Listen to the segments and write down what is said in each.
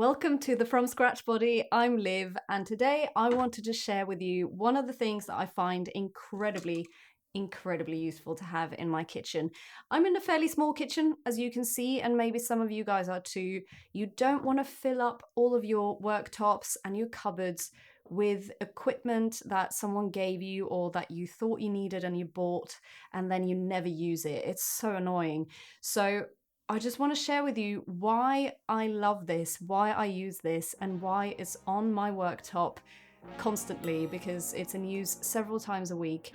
Welcome to the From Scratch Body. I'm Liv, and today I wanted to share with you one of the things that I find incredibly useful to have in my kitchen. I'm in a fairly small kitchen, as you can see, and maybe some of you guys are too. You don't want to fill up all of your worktops and your cupboards with equipment that someone gave you or that you thought you needed and you bought, and then you never use it. It's so annoying. So I just want to share with you why I love this, why I use this, and why it's on my worktop constantly, because it's in use several times a week.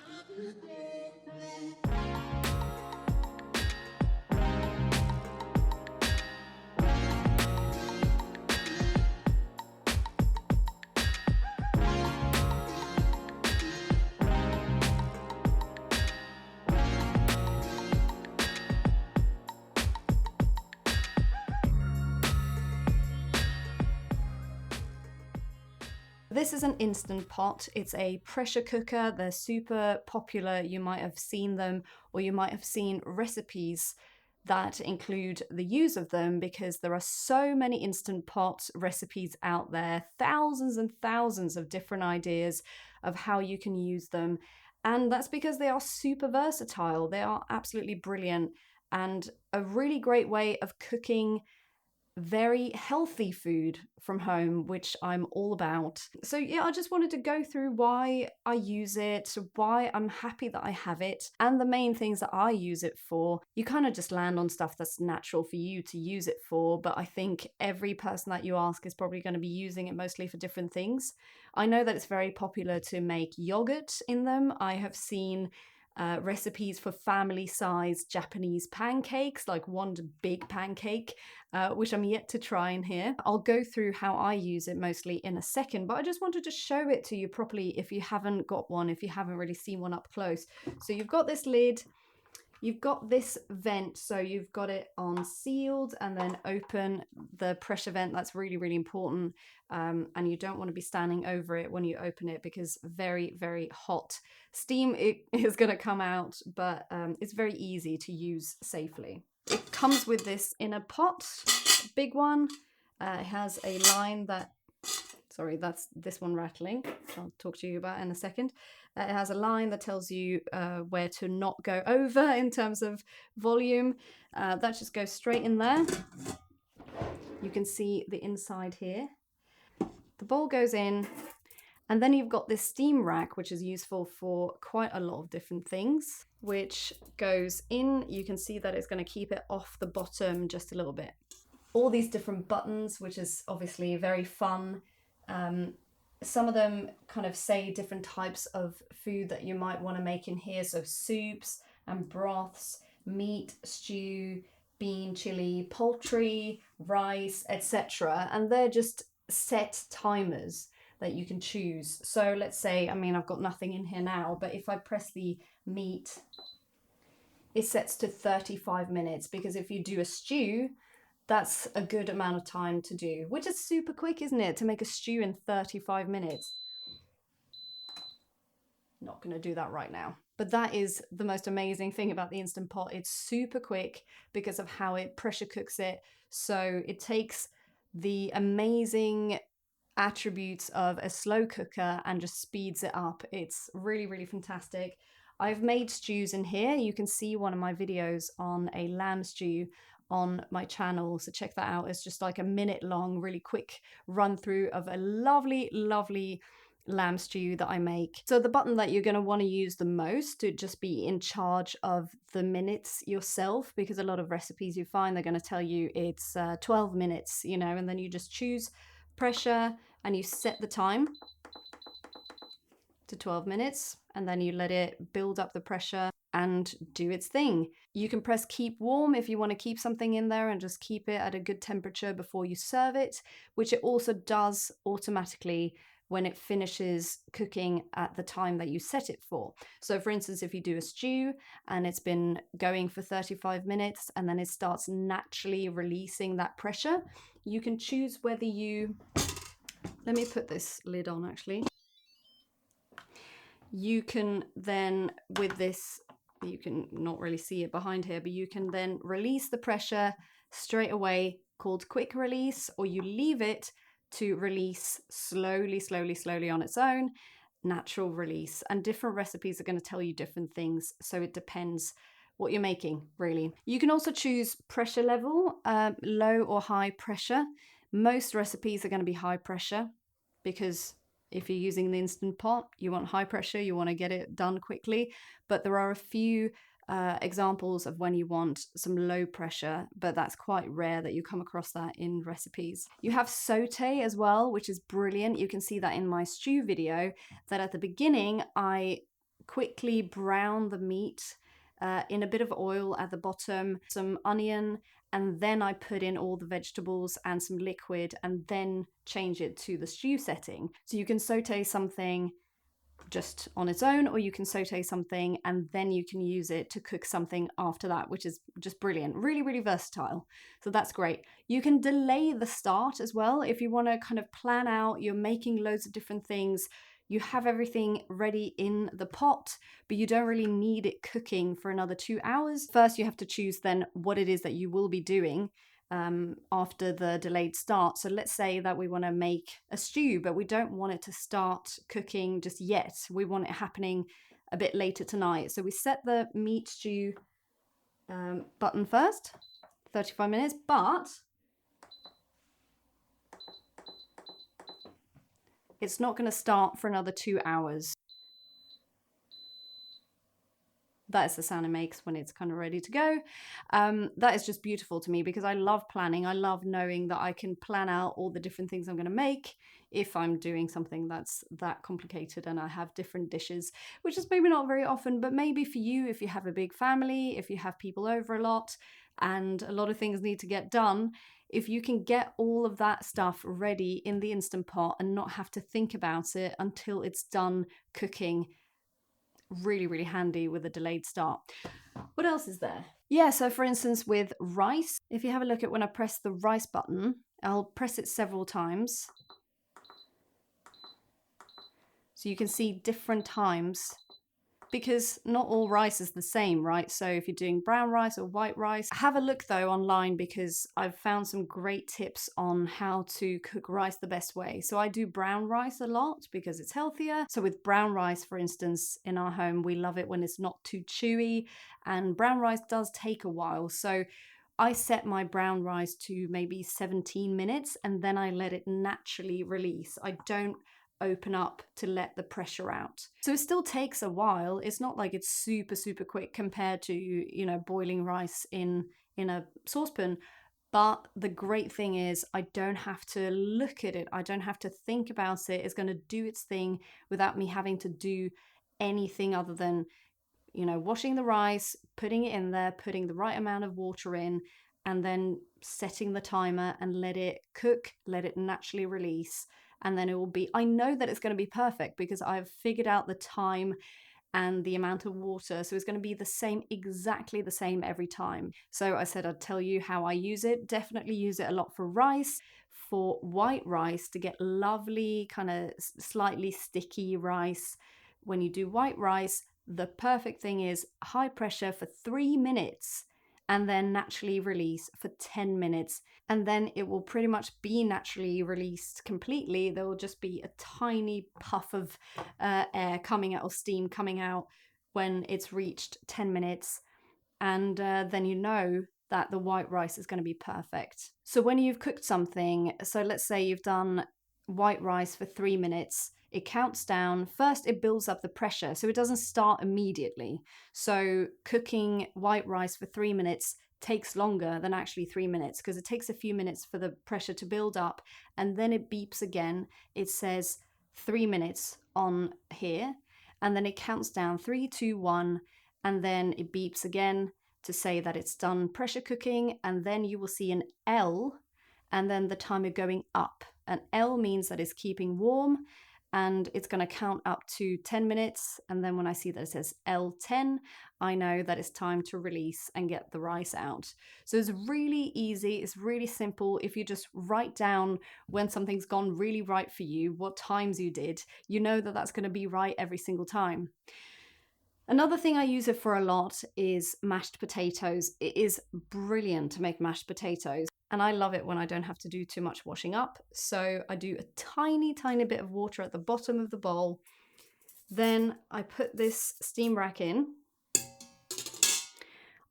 This is an Instant Pot. It's a pressure cooker. They're super popular. You might have seen them, or you might have seen recipes that include the use of them, because there are so many Instant Pot recipes out there, thousands and thousands of different ideas of how you can use them. And that's because they are super versatile. They are absolutely brilliant and a really great way of cooking very healthy food from home, which I'm all about. So yeah, I just wanted to go through why I use it, why I'm happy that I have it, and the main things that I use it for. You kind of just land on stuff that's natural for you to use it for, but I think every person that you ask is probably going to be using it mostly for different things. I know that it's very popular to make yogurt in them. I have seen recipes for family-sized Japanese pancakes, like one big pancake, which I'm yet to try in here. I'll go through how I use it mostly in a second, but I just wanted to show it to you properly if you haven't got one, if you haven't really seen one up close. So you've got this lid, you've got this vent, so you've got it on sealed and then open the pressure vent. That's really important, and you don't want to be standing over it when you open it, because very hot steam is going to come out, but it's very easy to use safely. It comes with this inner pot, big one. It has a line that, sorry, that's this one rattling, I'll talk to you about in a second. It has a line that tells you where to not go over in terms of volume. That just goes straight in there. You can see the inside here. The bowl goes in, and then you've got this steam rack, which is useful for quite a lot of different things, which goes in. You can see that it's going to keep it off the bottom just a little bit. All these different buttons, which is obviously very fun. Some of them kind of say different types of food that you might want to make in here. So soups and broths, meat, stew, bean, chili, poultry, rice, etc. And they're just set timers that you can choose. So let's say, I mean, I've got nothing in here now, but if I press the meat, it sets to 35 minutes, because if you do a stew, that's a good amount of time to do, which is super quick, isn't it? To make a stew in 35 minutes. Not going to do that right now. But that is the most amazing thing about the Instant Pot. It's super quick because of how it pressure cooks it. So it takes the amazing attributes of a slow cooker and just speeds it up. It's really fantastic. I've made stews in here. You can see one of my videos on a lamb stew on my channel, so check that out. It's just like a minute long, really quick run through of a lovely lamb stew that I make. So the button that you're going to want to use the most to just be in charge of the minutes yourself, because a lot of recipes you find they're going to tell you it's 12 minutes, you know, and then you just choose pressure and you set the time to 12 minutes, and then you let it build up the pressure and do its thing. You can press keep warm if you want to keep something in there and just keep it at a good temperature before you serve it, which it also does automatically when it finishes cooking at the time that you set it for. So for instance, if you do a stew and it's been going for 35 minutes and then it starts naturally releasing that pressure, you can choose whether you, let me put this lid on actually. You can then, with this, you can not really see it behind here, but you can then release the pressure straight away called quick release, or you leave it to release slowly, slowly, slowly on its own, natural release. And different recipes are going to tell you different things, so it depends what you're making, really. You can also choose pressure level, low or high pressure. Most recipes are going to be high pressure because if you're using the Instant Pot, you want high pressure, you want to get it done quickly. But there are a few examples of when you want some low pressure, but that's quite rare that you come across that in recipes. You have Saute as well, which is brilliant. You can see that in my stew video, that at the beginning I quickly brown the meat in a bit of oil at the bottom, some onion, and then I put in all the vegetables and some liquid and then change it to the stew setting. So you can saute something just on its own, or you can saute something and then you can use it to cook something after that, which is just brilliant. Really, really versatile. So that's great. You can delay the start as well if you want to kind of plan out, you're making loads of different things. You have everything ready in the pot, but you don't really need it cooking for another 2 hours. First, you have to choose then what it is that you will be doing after the delayed start. So let's say that we want to make a stew, but we don't want it to start cooking just yet. We want it happening a bit later tonight. So we set the meat stew button first, 35 minutes, but it's not going to start for another 2 hours. That is the sound it makes when it's kind of ready to go. That is just beautiful to me because I love planning. I love knowing that I can plan out all the different things I'm going to make if I'm doing something that's that complicated and I have different dishes, which is maybe not very often, but maybe for you, if you have a big family, if you have people over a lot and a lot of things need to get done, if you can get all of that stuff ready in the Instant Pot and not have to think about it until it's done cooking, really, really handy with a delayed start. What else is there? Yeah, so for instance, with rice, if you have a look at when I press the rice button, I'll press it several times. So you can see different times because not all rice is the same, right? So if you're doing brown rice or white rice, have a look though online because I've found some great tips on how to cook rice the best way. So I do brown rice a lot because it's healthier. So with brown rice, for instance, in our home, we love it when it's not too chewy, and brown rice does take a while. So I set my brown rice to maybe 17 minutes and then I let it naturally release. I don't open up to let the pressure out. So it still takes a while. It's not like it's super, super quick compared to, you know, boiling rice in a saucepan. But the great thing is I don't have to look at it. I don't have to think about it. It's going to do its thing without me having to do anything other than, you know, washing the rice, putting it in there, putting the right amount of water in, and then setting the timer and let it cook, let it naturally release. And then it will be, I know that it's going to be perfect because I've figured out the time and the amount of water. So it's going to be the same, exactly the same every time. So I said I'd tell you how I use it. Definitely use it a lot for rice. For white rice, to get lovely, kind of slightly sticky rice. When you do white rice, the perfect thing is high pressure for 3 minutes and then naturally release for 10 minutes. And then it will pretty much be naturally released completely. There will just be a tiny puff of air coming out, or steam coming out when it's reached 10 minutes. And then you know that the white rice is going to be perfect. So when you've cooked something, so let's say you've done white rice for 3 minutes, it counts down. First, it builds up the pressure, so it doesn't start immediately. So cooking white rice for 3 minutes takes longer than actually 3 minutes because it takes a few minutes for the pressure to build up, and then it beeps again. It says 3 minutes on here, and then it counts down 3, 2, 1, and then it beeps again to say that it's done pressure cooking, and then you will see an L, and then the timer going up. An L means that it's keeping warm, and it's going to count up to 10 minutes. And then when I see that it says L10, I know that it's time to release and get the rice out. So it's really easy. It's really simple. If you just write down when something's gone really right for you, what times you did, you know that that's going to be right every single time. Another thing I use it for a lot is mashed potatoes. It is brilliant to make mashed potatoes, and I love it when I don't have to do too much washing up. So I do a tiny, tiny bit of water at the bottom of the bowl. Then I put this steam rack in.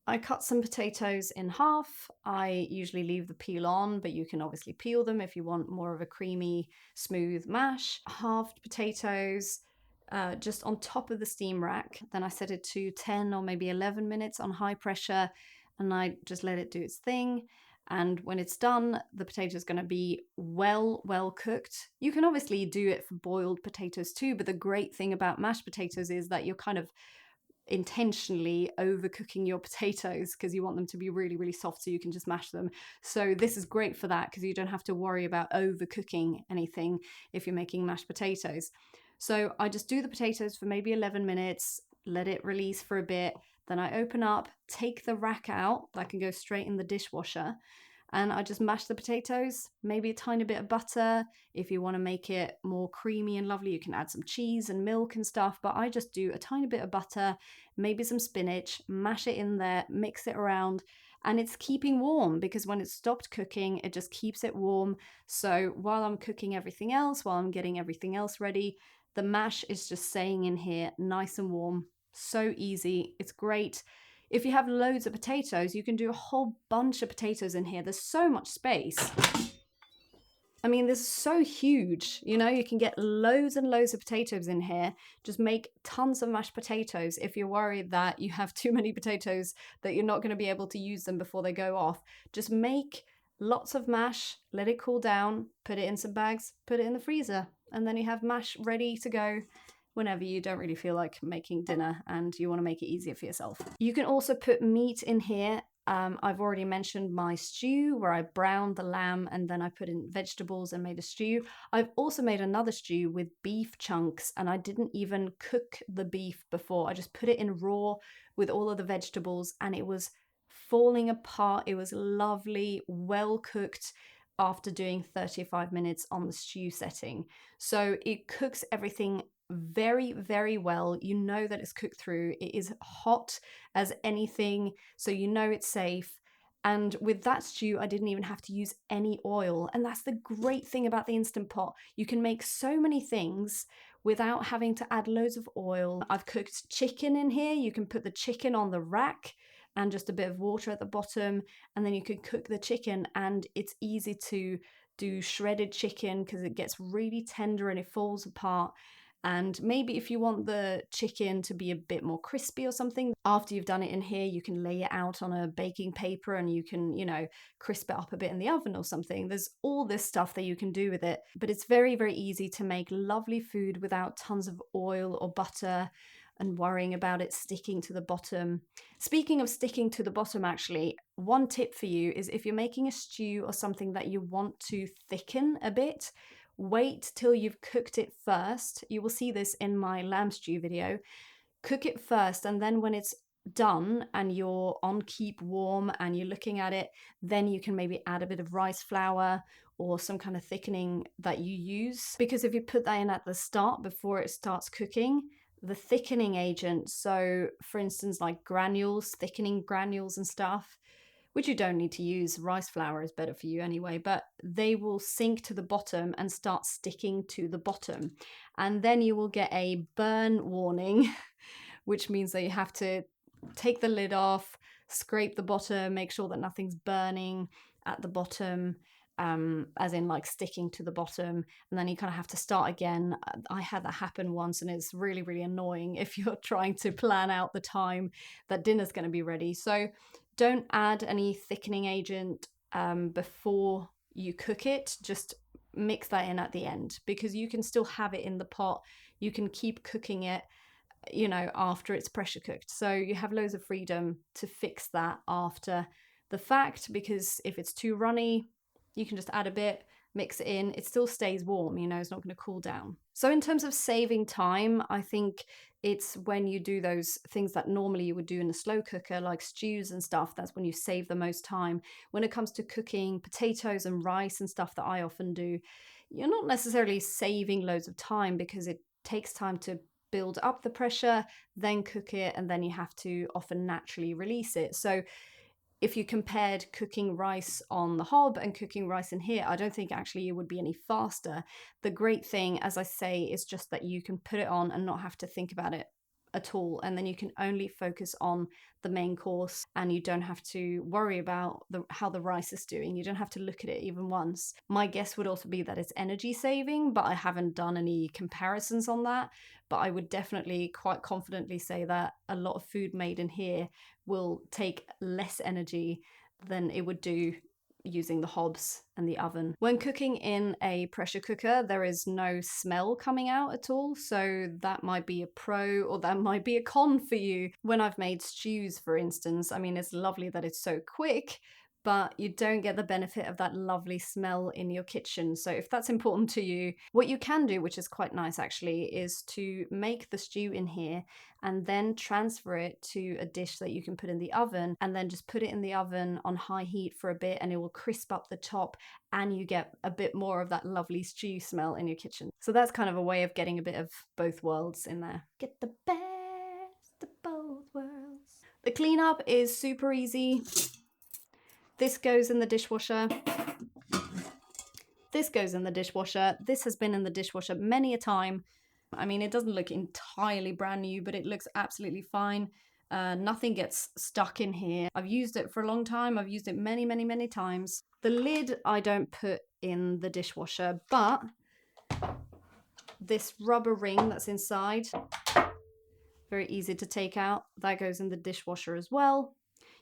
I cut some potatoes in half. I usually leave the peel on, but you can obviously peel them if you want more of a creamy, smooth mash. Halved potatoes just on top of the steam rack. Then I set it to 10 or maybe 11 minutes on high pressure, and I just let it do its thing. And when it's done, the potato is going to be well cooked. You can obviously do it for boiled potatoes too, but the great thing about mashed potatoes is that you're kind of intentionally overcooking your potatoes because you want them to be really soft so you can just mash them. So this is great for that because you don't have to worry about overcooking anything if you're making mashed potatoes. So I just do the potatoes for maybe 11 minutes, let it release for a bit, then I open up, take the rack out that can go straight in the dishwasher, and I just mash the potatoes, maybe a tiny bit of butter. If you want to make it more creamy and lovely, you can add some cheese and milk and stuff, but I just do a tiny bit of butter, maybe some spinach, mash it in there, mix it around, and it's keeping warm because when it's stopped cooking, it just keeps it warm. So while I'm cooking everything else, while I'm getting everything else ready, the mash is just staying in here nice and warm. So easy, it's great. If you have loads of potatoes, you can do a whole bunch of potatoes in here. There's so much space. I mean, this is so huge, you know, you can get loads and loads of potatoes in here. Just make tons of mashed potatoes. If you're worried that you have too many potatoes, that you're not going to be able to use them before they go off, just make lots of mash, let it cool down, put it in some bags, put it in the freezer, and then you have mash ready to go whenever you don't really feel like making dinner and you want to make it easier for yourself. You can also put meat in here. I've already mentioned my stew where I browned the lamb and then I put in vegetables and made a stew. I've also made another stew with beef chunks, and I didn't even cook the beef before. I just put it in raw with all of the vegetables, and it was falling apart. It was lovely, well cooked after doing 35 minutes on the stew setting. So it cooks everything very well. You know that it's cooked through. It is hot as anything, so you know it's safe. And with that stew, I didn't even have to use any oil. And that's the great thing about the Instant Pot. You can make so many things without having to add loads of oil. I've cooked chicken in here. You can put the chicken on the rack and just a bit of water at the bottom, and then you can cook the chicken, and it's easy to do shredded chicken because it gets really tender and it falls apart. And maybe if you want the chicken to be a bit more crispy or something, after you've done it in here, you can lay it out on a baking paper and you can, you know, crisp it up a bit in the oven or something. There's all this stuff that you can do with it, but it's very easy to make lovely food without tons of oil or butter and worrying about it sticking to the bottom. Speaking of sticking to the bottom, actually, one tip for you is if you're making a stew or something that you want to thicken a bit, wait till you've cooked it first. You will see this in my lamb stew video. Cook it first, and then when it's done and you're on keep warm and you're looking at it, then you can maybe add a bit of rice flour or some kind of thickening that you use. Because if you put that in at the start before it starts cooking, the thickening agent, so for instance like granules, thickening granules and stuff, which you don't need to use, rice flour is better for you anyway, but they will sink to the bottom and start sticking to the bottom. And then you will get a burn warning, which means that you have to take the lid off, scrape the bottom, make sure that nothing's burning at the bottom, as in like sticking to the bottom, and then you kind of have to start again. I had that happen once, and it's really annoying if you're trying to plan out the time that dinner's going to be ready. So don't add any thickening agent before you cook it. Just mix that in at the end, because you can still have it in the pot. You can keep cooking it, you know, after it's pressure cooked. So you have loads of freedom to fix that after the fact, because if it's too runny, you can just add a bit, mix it in, it still stays warm, you know, it's not going to cool down. So in terms of saving time, I think it's when you do those things that normally you would do in a slow cooker, like stews and stuff, that's when you save the most time. When it comes to cooking potatoes and rice and stuff that I often do, you're not necessarily saving loads of time because it takes time to build up the pressure, then cook it, and then you have to often naturally release it. So if you compared cooking rice on the hob and cooking rice in here, I don't think actually it would be any faster. The great thing, as I say, is just that you can put it on and not have to think about it at all, and then you can only focus on the main course, and you don't have to worry about how the rice is doing. You don't have to look at it even once. My guess would also be that it's energy saving, but I haven't done any comparisons on that. But I would definitely quite confidently say that a lot of food made in here will take less energy than it would do using the hobs and the oven. When cooking in a pressure cooker, there is no smell coming out at all, so that might be a pro or that might be a con for you. When I've made stews, for instance, I mean, it's lovely that it's so quick, but you don't get the benefit of that lovely smell in your kitchen. So if that's important to you, what you can do, which is quite nice actually, is to make the stew in here and then transfer it to a dish that you can put in the oven, and then just put it in the oven on high heat for a bit, and it will crisp up the top and you get a bit more of that lovely stew smell in your kitchen. So that's kind of a way of getting a bit of both worlds in there. Get the best of both worlds. The cleanup is super easy. This goes in the dishwasher. This goes in the dishwasher. This has been in the dishwasher many a time. I mean, it doesn't look entirely brand new, but it looks absolutely fine. Nothing gets stuck in here. I've used it for a long time. I've used it many, many, many times. The lid I don't put in the dishwasher, but this rubber ring that's inside, very easy to take out. That goes in the dishwasher as well.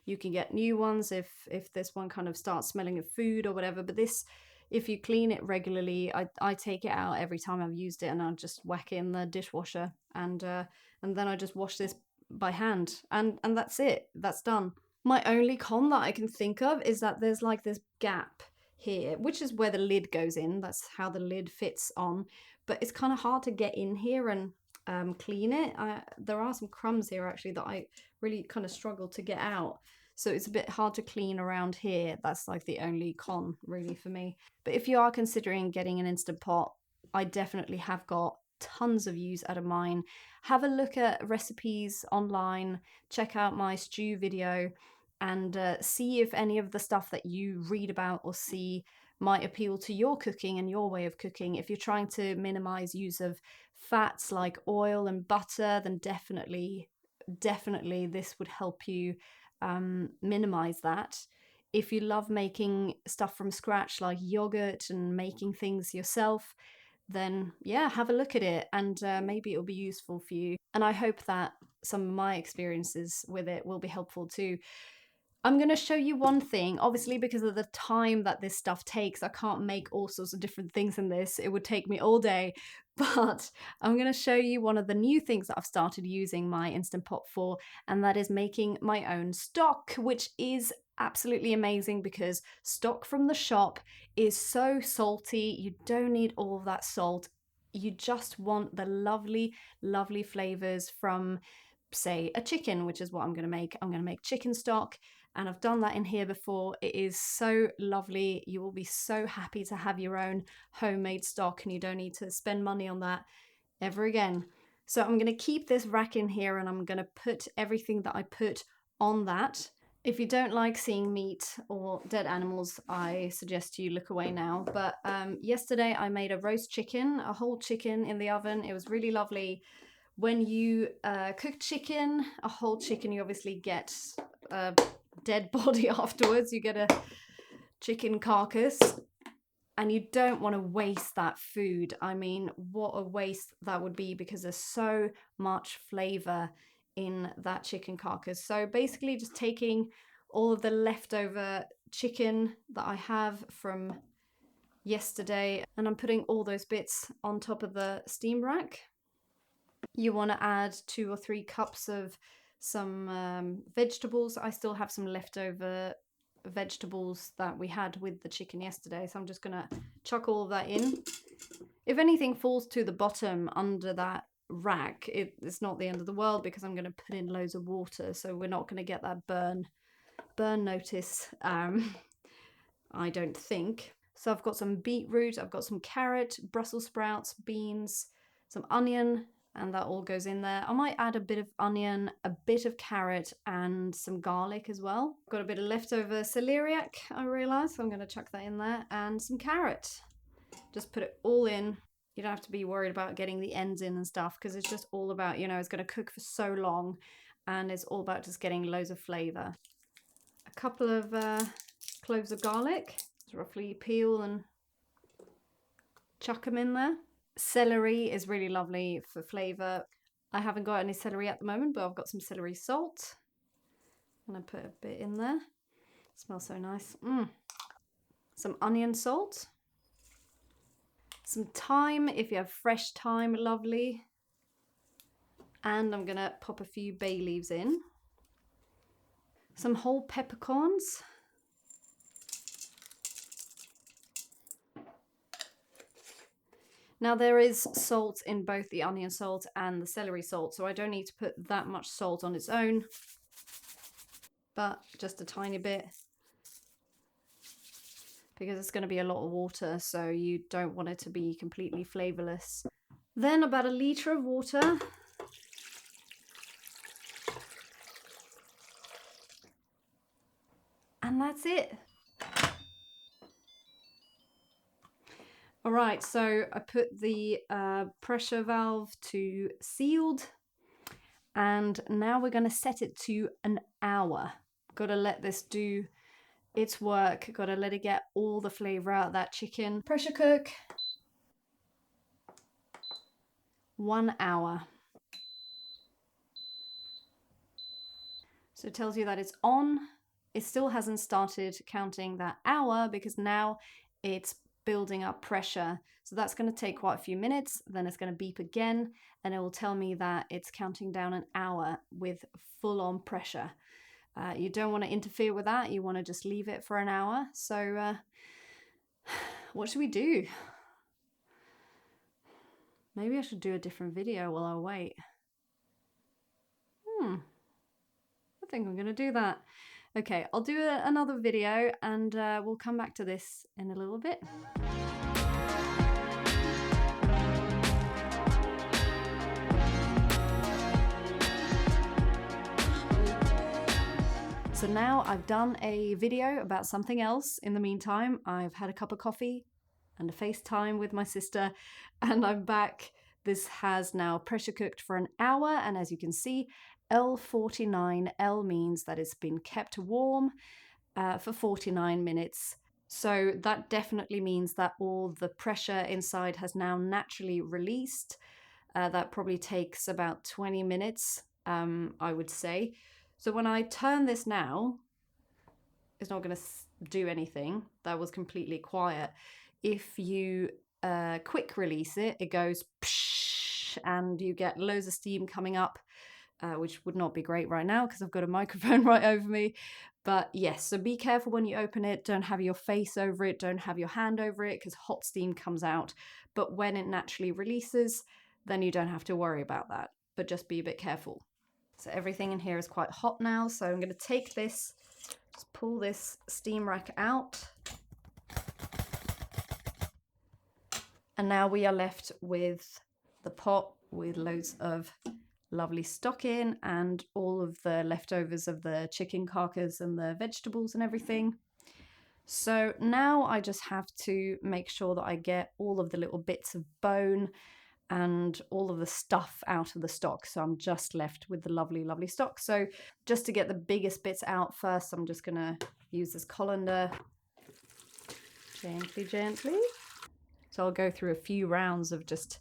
You can get new ones if this one kind of starts smelling of food or whatever, but this, if you clean it regularly, I take it out every time I've used it, and I'll just whack it in the dishwasher, and then I just wash this by hand, and that's it. That's done. My only con that I can think of is that there's like this gap here, which is where the lid goes in. That's how the lid fits on, but it's kind of hard to get in here and clean it. There are some crumbs here actually that I really kind of struggle to get out. So it's a bit hard to clean around here. That's like the only con really for me. But if you are considering getting an Instant Pot, I definitely have got tons of use out of mine. Have a look at recipes online, check out my stew video, and see if any of the stuff that you read about or see might appeal to your cooking and your way of cooking. If you're trying to minimize use of fats like oil and butter, then definitely this would help you minimize that. If you love making stuff from scratch like yogurt and making things yourself, then yeah, have a look at it, and maybe it'll be useful for you. And I hope that some of my experiences with it will be helpful too. I'm going to show you one thing. Obviously, because of the time that this stuff takes, I can't make all sorts of different things in this. It would take me all day. But I'm going to show you one of the new things that I've started using my Instant Pot for, and that is making my own stock, which is absolutely amazing because stock from the shop is so salty. You don't need all of that salt. You just want the lovely, lovely flavors from, say, a chicken, which is what I'm going to make. I'm going to make chicken stock, and I've done that in here before. It is so lovely. You will be so happy to have your own homemade stock, and you don't need to spend money on that ever again. So I'm going to keep this rack in here, and I'm going to put everything that I put on that. If you don't like seeing meat or dead animals, I suggest you look away now. But yesterday I made a roast chicken, a whole chicken in the oven. It was really lovely. When you cook chicken, a whole chicken, you obviously get a dead body afterwards. You get a chicken carcass, and you don't want to waste that food. I mean, what a waste that would be, because there's so much flavor in that chicken carcass. So basically just taking all of the leftover chicken that I have from yesterday, and I'm putting all those bits on top of the steam rack. You want to add 2 or 3 cups of some vegetables. I still have some leftover vegetables that we had with the chicken yesterday, so I'm just gonna chuck all of that in. If anything falls to the bottom under that rack, it's not the end of the world, because I'm going to put in loads of water, so we're not going to get that burn notice, I don't think. So I've got some beetroot, I've got some carrot, Brussels sprouts, beans, some onion, And that all goes in there. I might add a bit of onion, a bit of carrot, and some garlic as well. Got a bit of leftover celeriac, I realise, so I'm going to chuck that in there, and some carrot. Just put it all in. You don't have to be worried about getting the ends in and stuff, because it's just all about, you know, it's going to cook for so long, and it's all about just getting loads of flavour. A couple of cloves of garlic, roughly peel and chuck them in there. Celery is really lovely for flavour. I haven't got any celery at the moment, but I've got some celery salt. I'm going to put a bit in there. It smells so nice. Some onion salt. Some thyme, if you have fresh thyme, lovely. And I'm going to pop a few bay leaves in. Some whole peppercorns. Now there is salt in both the onion salt and the celery salt, so I don't need to put that much salt on its own, but just a tiny bit, because it's going to be a lot of water, so you don't want it to be completely flavourless. Then about 1 litre of water. And that's it. All right, so I put the pressure valve to sealed, and now we're going to set it to an hour. Got to let this do its work. Got to let it get all the flavour out of that chicken. Pressure cook. 1 hour. So it tells you that it's on. It still hasn't started counting that hour because now it's building up pressure. So that's going to take quite a few minutes. Then it's going to beep again and it will tell me that it's counting down an hour with full on pressure. You don't want to interfere with that. You want to just leave it for an hour. So what should we do? Maybe I should do a different video while I wait. I think I'm going to do that. Okay, I'll do another video and we'll come back to this in a little bit. So now I've done a video about something else. In the meantime, I've had a cup of coffee and a FaceTime with my sister and I'm back. This has now pressure cooked for an hour, and as you can see, L49, L means that it's been kept warm for 49 minutes. So that definitely means that all the pressure inside has now naturally released. That probably takes about 20 minutes, I would say. So when I turn this now, it's not going to do anything. That was completely quiet. If you quick release it, it goes psh, and you get loads of steam coming up, which would not be great right now because I've got a microphone right over me. But yes, so be careful when you open it. Don't have your face over it. Don't have your hand over it because hot steam comes out. But when it naturally releases, then you don't have to worry about that. But just be a bit careful. So everything in here is quite hot now. So I'm going to take this, just pull this steam rack out. And now we are left with the pot with loads of lovely stock in and all of the leftovers of the chicken carcass and the vegetables and everything. So now I just have to make sure that I get all of the little bits of bone and all of the stuff out of the stock. So I'm just left with the lovely, lovely stock. So just to get the biggest bits out first, I'm just going to use this colander gently, gently. So I'll go through a few rounds of just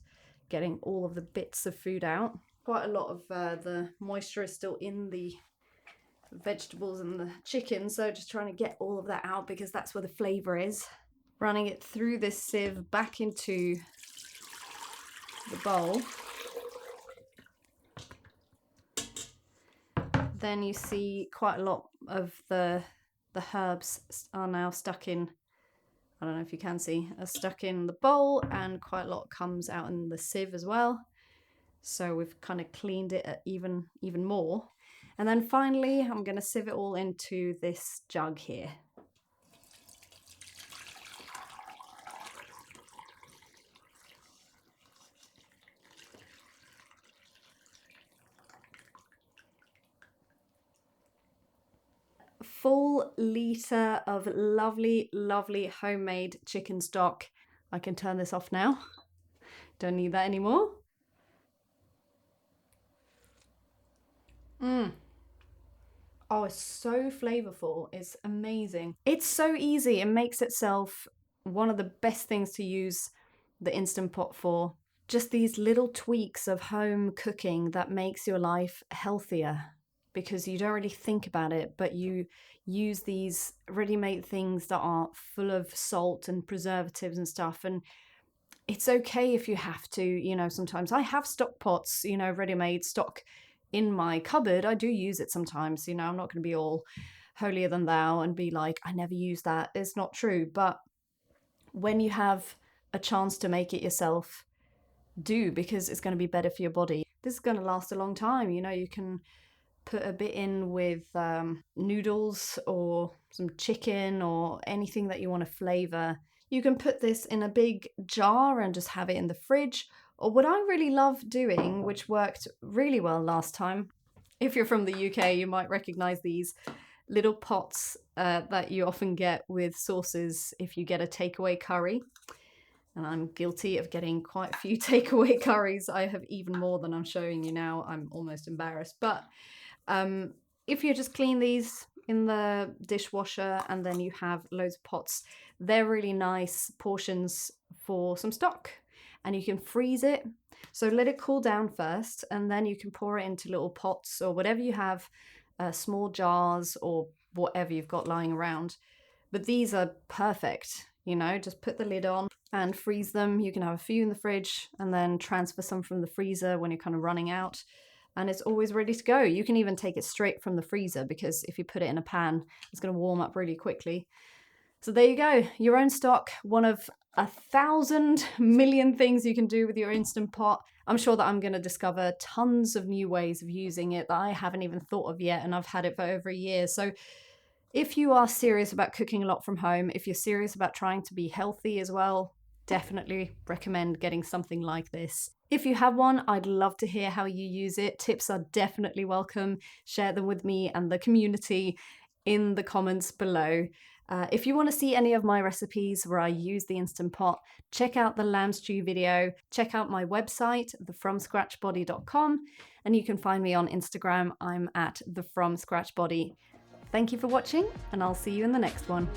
getting all of the bits of food out. Quite a lot of the moisture is still in the vegetables and the chicken, so just trying to get all of that out because that's where the flavour is. Running it through this sieve back into the bowl. Then you see quite a lot of the herbs are now stuck in, I don't know if you can see, are stuck in the bowl, and quite a lot comes out in the sieve as well. So we've kind of cleaned it even more. And then finally, I'm going to sieve it all into this jug here. full litre of lovely, lovely homemade chicken stock. I can turn this off now. Don't need that anymore. Oh, it's so flavorful. It's amazing. It's so easy. It makes itself one of the best things to use the Instant Pot for. Just these little tweaks of home cooking that makes your life healthier because you don't really think about it, but you use these ready-made things that are full of salt and preservatives and stuff. And it's okay if you have to, sometimes I have stock pots, ready-made stock in my cupboard. I do use it sometimes, I'm not going to be all holier than thou and be like, I never use that. It's not true. But when you have a chance to make it yourself, do, because it's going to be better for your body. This is going to last a long time. You can put a bit in with noodles or some chicken or anything that you want to flavor. You can put this in a big jar and just have it in the fridge. Or what I really love doing, which worked really well last time, if you're from the UK, you might recognize these little pots that you often get with sauces if you get a takeaway curry. And I'm guilty of getting quite a few takeaway curries. I have even more than I'm showing you now. I'm almost embarrassed. But if you just clean these in the dishwasher and then you have loads of pots, they're really nice portions for some stock. And you can freeze it. So let it cool down first, and then you can pour it into little pots or whatever you have, small jars or whatever you've got lying around. But these are perfect, just put the lid on and freeze them. You can have a few in the fridge and then transfer some from the freezer when you're kind of running out. And it's always ready to go. You can even take it straight from the freezer because if you put it in a pan, it's going to warm up really quickly. So there you go, your own stock, one of 1,000 million things you can do with your Instant Pot. I'm sure that I'm going to discover tons of new ways of using it that I haven't even thought of yet, and I've had it for over a year. So if you are serious about cooking a lot from home, if you're serious about trying to be healthy as well, definitely recommend getting something like this. If you have one, I'd love to hear how you use it. Tips are definitely welcome. Share them with me and the community in the comments below. If you want to see any of my recipes where I use the Instant Pot, check out the lamb stew video, check out my website, thefromscratchbody.com, and you can find me on Instagram. I'm at thefromscratchbody. Thank you for watching, and I'll see you in the next one.